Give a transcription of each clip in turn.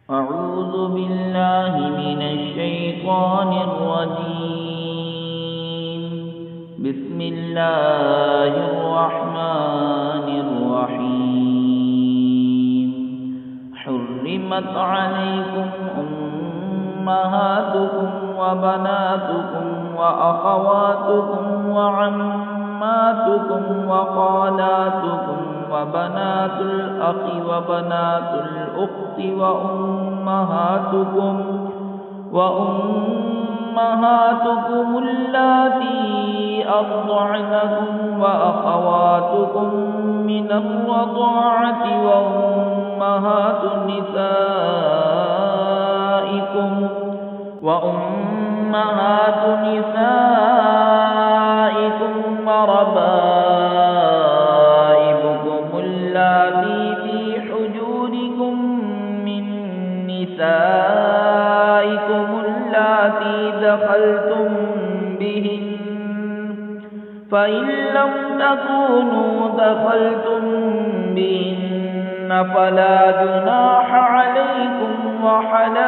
أعوذ بالله من الشيطان الرجيم. بسم الله الرحمن الرحيم. حرمت عليكم أمهاتكم وبناتكم وأخواتكم وعماتكم وخالاتكم وبنات الأخ وبنات الأخت وأمهاتكم اللاتي أرضعنكم وأخواتكم من الرضاعة وأمهات نسائكم وربائبكم اللاتي في حجوركم من نسائكم اللاتي دخلتم بهن، فإن لم تكونوا دخلتم بهن فلا جناح عليكم، وحلائل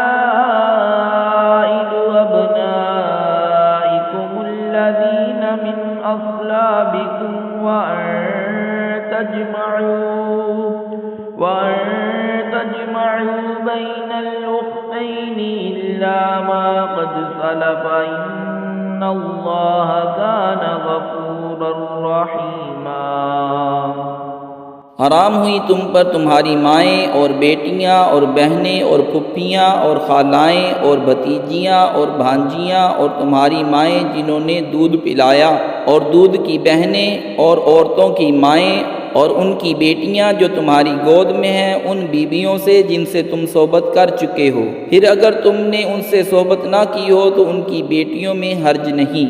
أبنائكم الذين من أصلابكم وأن تجمعوا بين الأختين إلا ما قد سلف، إن الله كان غفورا رحيما۔ حرام ہوئی تم پر تمہاری مائیں اور بیٹیاں اور بہنیں اور پھپھیاں اور خالائیں اور بھتیجیاں اور بھانجیاں اور تمہاری مائیں جنہوں نے دودھ پلایا اور دودھ کی بہنیں اور عورتوں کی مائیں اور ان کی بیٹیاں جو تمہاری گود میں ہیں ان بیویوں سے جن سے تم صحبت کر چکے ہو۔ پھر اگر تم نے ان سے صحبت نہ کی ہو تو ان کی بیٹیوں میں حرج نہیں،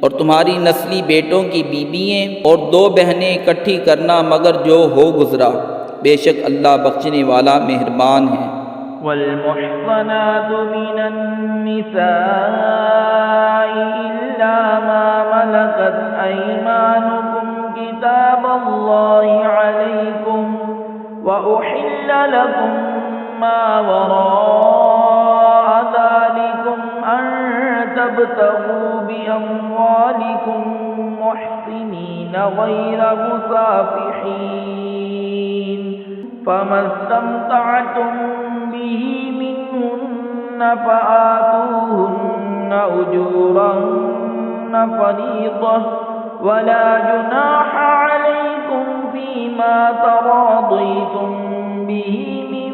اور تمہاری نسلی بیٹوں کی بیوییں اور 2 بہنیں اکٹھی کرنا مگر جو ہو گزرا، بے شک اللہ بخشنے والا مہربان ہے۔ والمحصنات من النساء إلا ما ملكت أيمانكم كتاب الله عليكم، وأحل لكم ما وراء ذلكم أن تبتغوا بأموالكم محصنين غير مسافحين، فما استمتعتم به منهن فآتوهن أجورهن فريضة، ولا جناح عليكم فيما تراضيتم به من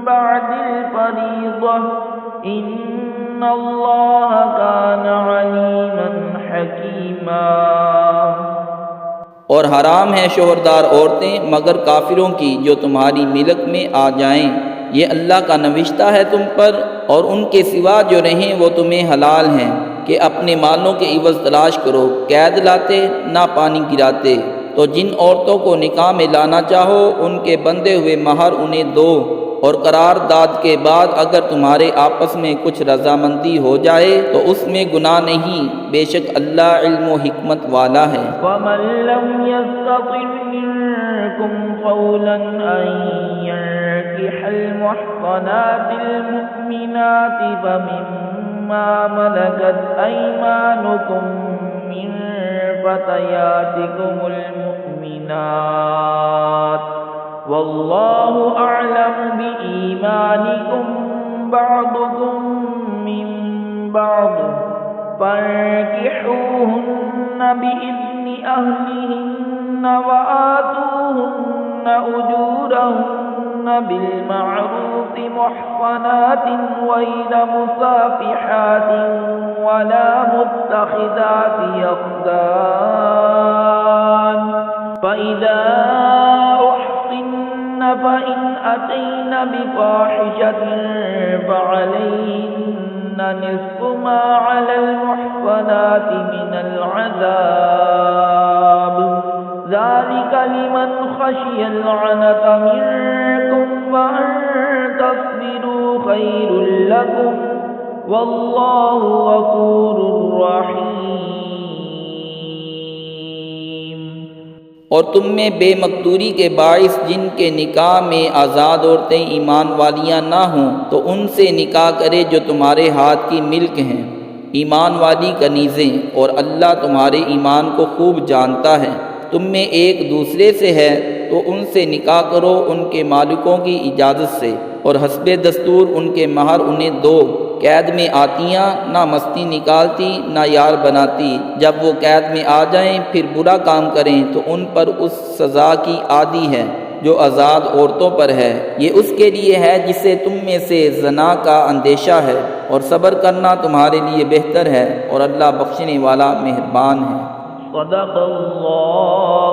بعد الفريضة، إن الله كان عليما حكيما۔ اور حرام ہے شوہردار عورتیں مگر کافروں کی جو تمہاری ملک میں آ جائیں، یہ اللہ کا نوشتہ ہے تم پر، اور ان کے سوا جو رہیں وہ تمہیں حلال ہیں کہ اپنے مالوں کے عوض تلاش کرو، قید لاتے نہ پانی گراتے۔ تو جن عورتوں کو نکاح میں لانا چاہو ان کے بندھے ہوئے مہر انہیں دو، اور قرار داد کے بعد اگر تمہارے آپس میں کچھ رضامندی ہو جائے تو اس میں گناہ نہیں، بے شک اللہ علم و حکمت والا ہے۔ ومن لم يستطع منكم قولا أن ينكح المحصنات المؤمنات فمما ملكت أيمانكم من فتياتكم المؤمنات، والله أعلم بإيمانكم بعضكم من بعض، فانكحوهن بإذن أهلهن وآتوهن أجورهن بالمعروف محصنات غير مسافحات ولا متخذات أخدان، فإذا أحصن فإن أتين بفاحشة فعليهن نصف ما على المحصنات من العذاب، ذلك لمن خشي العنة منكم، وأن تصبروا خير لكم، والله غفور رحيم۔ اور تم میں بے مقدوری کے باعث جن کے نکاح میں آزاد عورتیں ایمان والیاں نہ ہوں تو ان سے نکاح کرے جو تمہارے ہاتھ کی ملک ہیں، ایمان والی کنیزیں، اور اللہ تمہارے ایمان کو خوب جانتا ہے۔ تم میں ایک دوسرے سے ہے تو ان سے نکاح کرو ان کے مالکوں کی اجازت سے، اور حسب دستور ان کے مہر انہیں دو۔ قید میں آتیاں نہ مستی نکالتی نہ یار بناتی، جب وہ قید میں آ جائیں پھر برا کام کریں تو ان پر اس سزا کی عادی ہے جو آزاد عورتوں پر ہے، یہ اس کے لیے ہے جسے تم میں سے زنا کا اندیشہ ہے، اور صبر کرنا تمہارے لیے بہتر ہے، اور اللہ بخشنے والا مہربان ہے۔ صدق اللہ